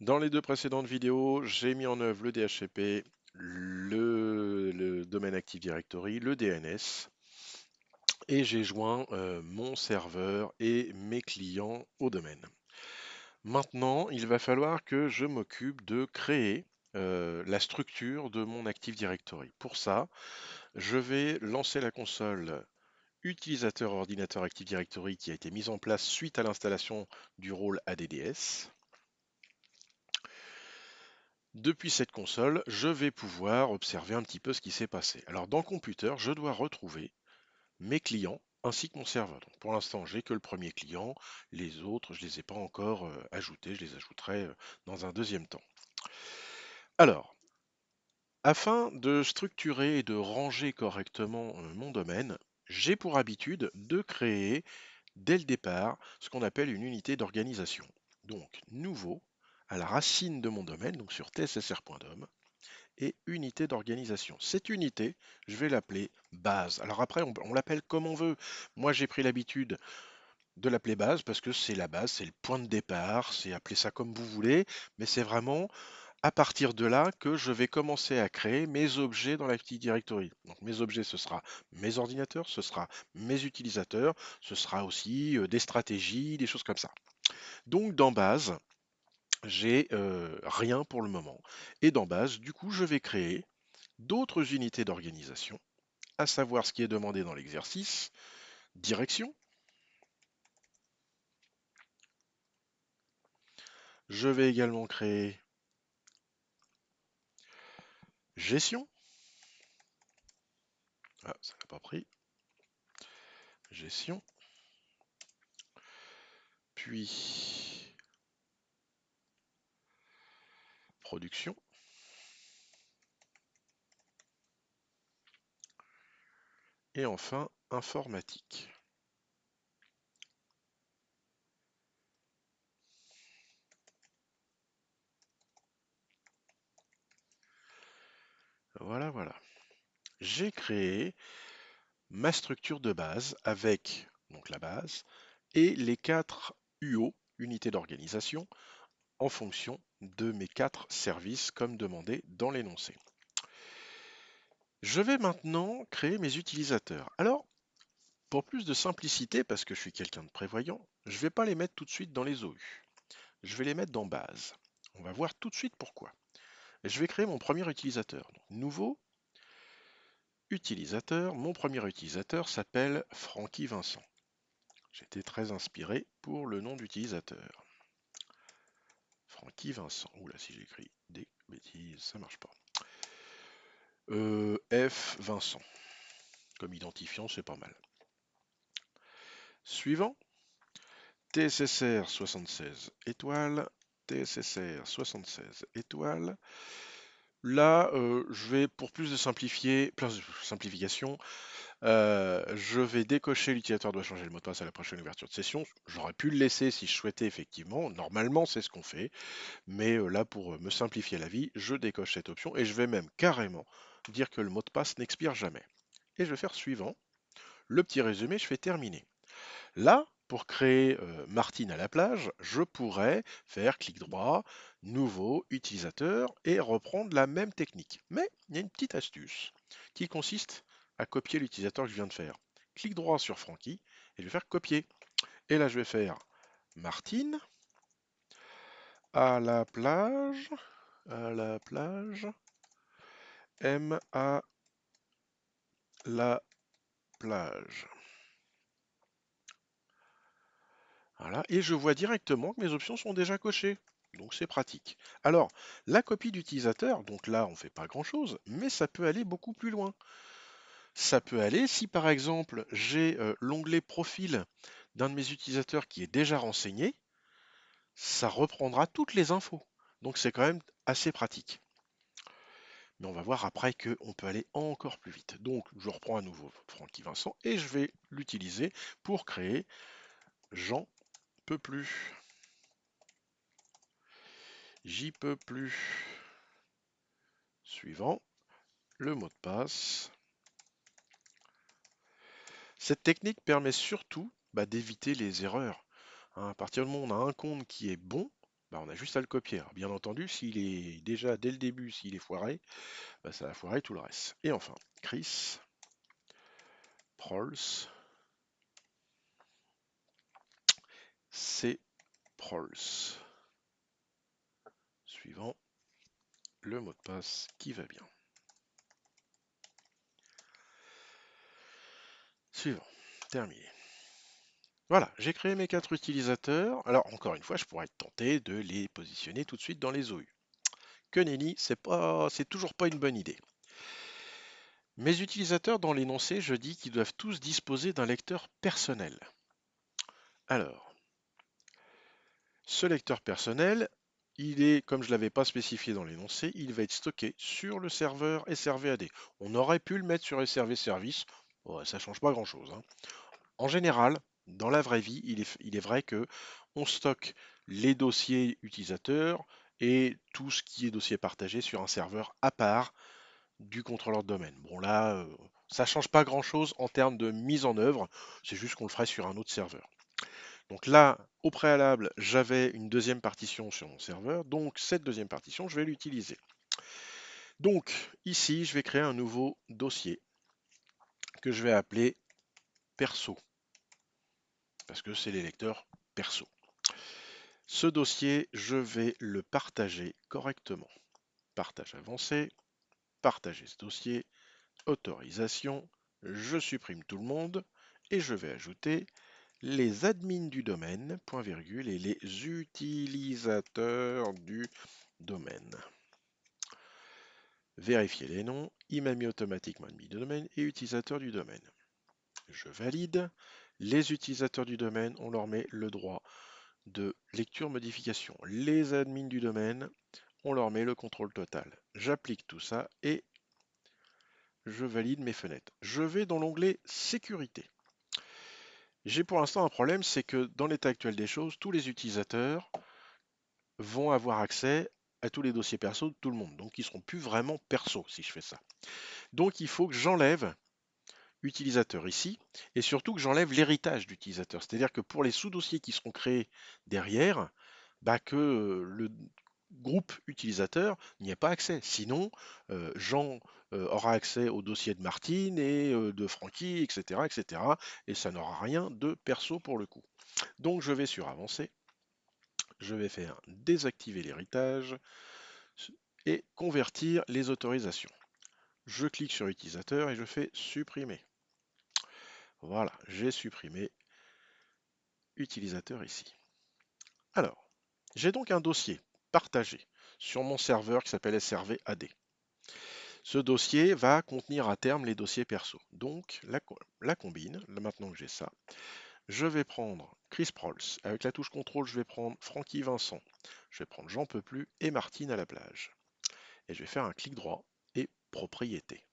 Dans les deux précédentes vidéos, j'ai mis en œuvre le DHCP, le domaine Active Directory, le DNS, et j'ai joint mon serveur et mes clients au domaine. Maintenant, il va falloir que je m'occupe de créer la structure de mon Active Directory. Pour ça, je vais lancer la console utilisateur ordinateur Active Directory qui a été mise en place suite à l'installation du rôle ADDS. Depuis cette console, je vais pouvoir observer un petit peu ce qui s'est passé. Alors dans Computer, je dois retrouver mes clients ainsi que mon serveur. Donc, pour l'instant, j'ai que le premier client. Les autres, je ne les ai pas encore ajoutés. Je les ajouterai dans un deuxième temps. Alors, afin de structurer et de ranger correctement mon domaine, j'ai pour habitude de créer dès le départ ce qu'on appelle une unité d'organisation. Donc, nouveau, à la racine de mon domaine, donc sur tssr.dom, et unité d'organisation. Cette unité, je vais l'appeler base. Alors après, on l'appelle comme on veut. Moi, j'ai pris l'habitude de l'appeler base parce que c'est la base, c'est le point de départ, c'est appeler ça comme vous voulez, mais c'est vraiment à partir de là que je vais commencer à créer mes objets dans l'Active Directory. Donc mes objets, ce sera mes ordinateurs, ce sera mes utilisateurs, ce sera aussi des stratégies, des choses comme ça. Donc dans base, j'ai rien pour le moment. Et dans base, du coup, je vais créer d'autres unités d'organisation, à savoir ce qui est demandé dans l'exercice, direction. Je vais également créer gestion. Ah, ça n'a pas pris. Gestion. Puis production. Et enfin informatique. Voilà, voilà. J'ai créé ma structure de base avec donc la base et les 4 UO, unités d'organisation, en fonction de mes 4 services comme demandé dans l'énoncé. Je vais maintenant créer mes utilisateurs. Alors, pour plus de simplicité, parce que je suis quelqu'un de prévoyant, je ne vais pas les mettre tout de suite dans les OU. Je vais les mettre dans base. On va voir tout de suite pourquoi. Je vais créer mon premier utilisateur. Donc, nouveau utilisateur. Mon premier utilisateur s'appelle Francky Vincent. J'étais très inspiré pour le nom d'utilisateur. Francky Vincent. Oula, si j'écris des bêtises, ça marche pas. F Vincent. Comme identifiant, c'est pas mal. Suivant. TSSR 76 étoiles. TSSR 76 étoiles. Là, je vais, pour plus de simplification, je vais décocher l'utilisateur doit changer le mot de passe à la prochaine ouverture de session. J'aurais pu le laisser si je souhaitais, effectivement. Normalement, c'est ce qu'on fait. Mais là, pour me simplifier la vie, je décoche cette option et je vais même carrément dire que le mot de passe n'expire jamais. Et je vais faire suivant. Le petit résumé, je fais terminer. Là, pour créer Martine à la plage, je pourrais faire clic droit, nouveau, utilisateur et reprendre la même technique. Mais il y a une petite astuce qui consiste à copier l'utilisateur que je viens de faire. Clic droit sur Francky et je vais faire copier. Et là, je vais faire Martine à la plage, M à la plage. Voilà, et je vois directement que mes options sont déjà cochées. Donc c'est pratique. Alors, la copie d'utilisateur, donc là on ne fait pas grand-chose, mais ça peut aller beaucoup plus loin. Ça peut aller si par exemple j'ai l'onglet profil d'un de mes utilisateurs qui est déjà renseigné, ça reprendra toutes les infos. Donc c'est quand même assez pratique. Mais on va voir après qu'on peut aller encore plus vite. Donc je reprends à nouveau Francky Vincent et je vais l'utiliser pour créer J'en peux plus. J'y peux plus. Suivant, le mot de passe. Cette technique permet surtout d'éviter les erreurs. Hein, à partir du moment où on a un compte qui est bon, Bah, on a juste à le copier. Alors, bien entendu, s'il est déjà dès le début, s'il est foiré, bah, ça va foirer tout le reste. Et enfin, Chris Prols, c'est Prols. Suivant, le mot de passe qui va bien. Suivant, terminé. Voilà, j'ai créé mes 4 utilisateurs. Alors, encore une fois, je pourrais être tenté de les positionner tout de suite dans les OU. Que nenni, c'est toujours pas une bonne idée. Mes utilisateurs, dans l'énoncé, je dis qu'ils doivent tous disposer d'un lecteur personnel. Alors, ce lecteur personnel, il est, comme je ne l'avais pas spécifié dans l'énoncé, il va être stocké sur le serveur SRVAD. On aurait pu le mettre sur SRV Service, bon, ça ne change pas grand-chose, hein. En général, dans la vraie vie, il est vrai que on stocke les dossiers utilisateurs et tout ce qui est dossier partagé sur un serveur à part du contrôleur de domaine. Bon là, ça change pas grand-chose en termes de mise en œuvre, c'est juste qu'on le ferait sur un autre serveur. Donc là, au préalable, j'avais une deuxième partition sur mon serveur, donc cette deuxième partition, je vais l'utiliser. Donc ici, je vais créer un nouveau dossier que je vais appeler perso, parce que c'est les lecteurs perso. Ce dossier, je vais le partager correctement. Partage avancé, partager ce dossier, autorisation, je supprime tout le monde et je vais ajouter les admins du domaine, point virgule, et les utilisateurs du domaine. Vérifier les noms, il m'a mis automatiquement admin du domaine et utilisateur du domaine. Je valide. Les utilisateurs du domaine, on leur met le droit de lecture modification. Les admins du domaine, on leur met le contrôle total. J'applique tout ça et je valide mes fenêtres. Je vais dans l'onglet sécurité. J'ai pour l'instant un problème, c'est que dans l'état actuel des choses, tous les utilisateurs vont avoir accès à tous les dossiers perso de tout le monde. Donc ils ne seront plus vraiment perso si je fais ça. Donc il faut que j'enlève utilisateur ici et surtout que j'enlève l'héritage d'utilisateur. C'est-à-dire que pour les sous-dossiers qui seront créés derrière, bah que le groupe utilisateur n'y ait pas accès. Sinon, Jean aura accès au dossier de Martine et de Francky, etc., etc. Et ça n'aura rien de perso pour le coup. Donc je vais sur avancer. Je vais faire désactiver l'héritage et convertir les autorisations. Je clique sur utilisateur et je fais supprimer. Voilà, j'ai supprimé utilisateur ici. Alors, j'ai donc un dossier partagé sur mon serveur qui s'appelle SRV AD. Ce dossier va contenir à terme les dossiers perso. Donc, la combine, maintenant que j'ai ça, je vais prendre Chris Prols. Avec la touche contrôle, je vais prendre Francky Vincent. Je vais prendre J'en peux plus et Martine à la plage. Et je vais faire un clic droit et propriété.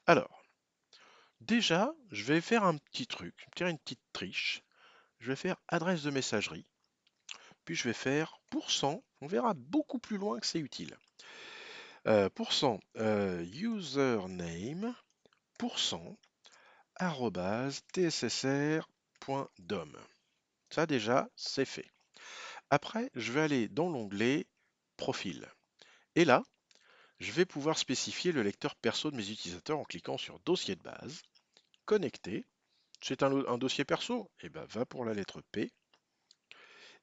Alors, déjà, je vais faire un petit truc, une petite triche. Je vais faire adresse de messagerie. Puis je vais faire %. On verra beaucoup plus loin que c'est utile. Username, tssr.dom. Ça déjà, c'est fait. Après, je vais aller dans l'onglet Profil. Et là, je vais pouvoir spécifier le lecteur perso de mes utilisateurs en cliquant sur Dossier de base, Connecter. C'est un dossier perso, et ben va pour la lettre P.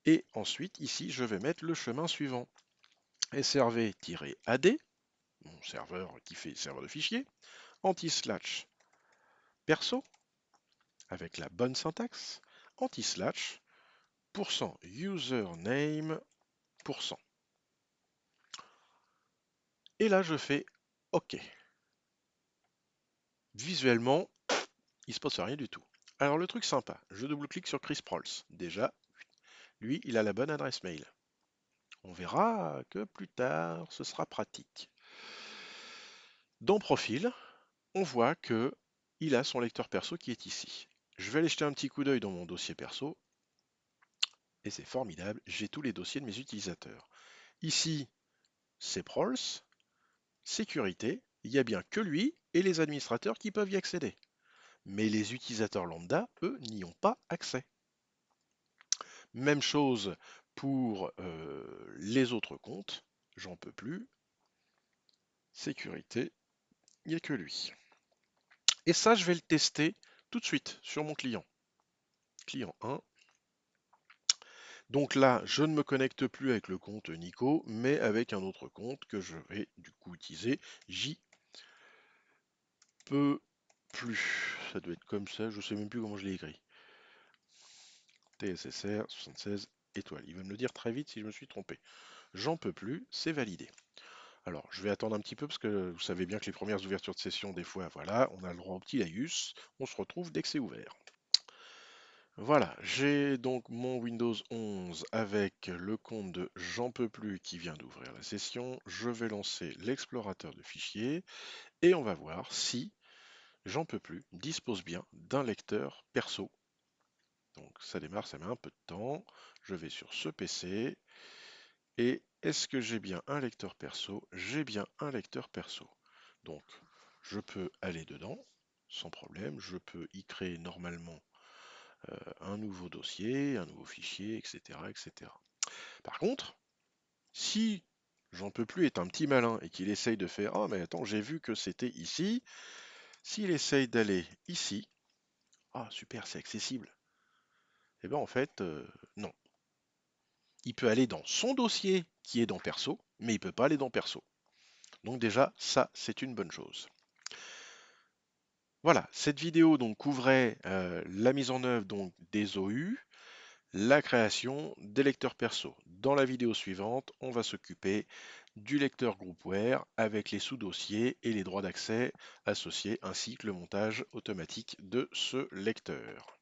Et ensuite, ici, je vais mettre le chemin suivant. srv-ad, mon serveur qui fait serveur de fichiers, anti-slash perso, avec la bonne syntaxe, anti-slash %username %. Et là, je fais OK. Visuellement, il se passe rien du tout. Alors le truc sympa, je double-clique sur Chris Prols. Déjà, lui, il a la bonne adresse mail. On verra que plus tard, ce sera pratique. Dans Profil, on voit que il a son lecteur perso qui est ici. Je vais aller jeter un petit coup d'œil dans mon dossier perso. Et c'est formidable, j'ai tous les dossiers de mes utilisateurs. Ici, c'est Prols, sécurité, il n'y a bien que lui et les administrateurs qui peuvent y accéder. Mais les utilisateurs lambda, eux, n'y ont pas accès. Même chose pour les autres comptes, j'en peux plus. Sécurité, il n'y a que lui. Et ça, je vais le tester tout de suite sur mon client. Client 1. Donc là, je ne me connecte plus avec le compte Nico, mais avec un autre compte que je vais du coup utiliser. J peux plus. Ça doit être comme ça, je sais même plus comment je l'ai écrit. TSSR 76 étoiles. Il va me le dire très vite si je me suis trompé. J'en peux plus, c'est validé. Alors, je vais attendre un petit peu parce que vous savez bien que les premières ouvertures de session, des fois, voilà, on a le droit au petit laïus. On se retrouve dès que c'est ouvert. Voilà, j'ai donc mon Windows 11 avec le compte de J'en peux plus qui vient d'ouvrir la session. Je vais lancer l'explorateur de fichiers et on va voir si J'en peux plus dispose bien d'un lecteur perso. Donc ça démarre, ça met un peu de temps. Je vais sur ce PC et est-ce que j'ai bien un lecteur perso? J'ai bien un lecteur perso. Donc je peux aller dedans sans problème. Je peux y créer normalement un nouveau dossier, un nouveau fichier, etc., etc. Par contre, si J'en peux plus est un petit malin et qu'il essaye de faire «Ah mais attends, j'ai vu que c'était ici», s'il essaye d'aller ici, «Ah super, c'est accessible», et bien en fait, non. Il peut aller dans son dossier qui est dans perso, mais il peut pas aller dans perso. Donc déjà, ça, c'est une bonne chose. Voilà, cette vidéo donc couvrait la mise en œuvre donc des OU, la création des lecteurs perso. Dans la vidéo suivante, on va s'occuper du lecteur groupware avec les sous-dossiers et les droits d'accès associés ainsi que le montage automatique de ce lecteur.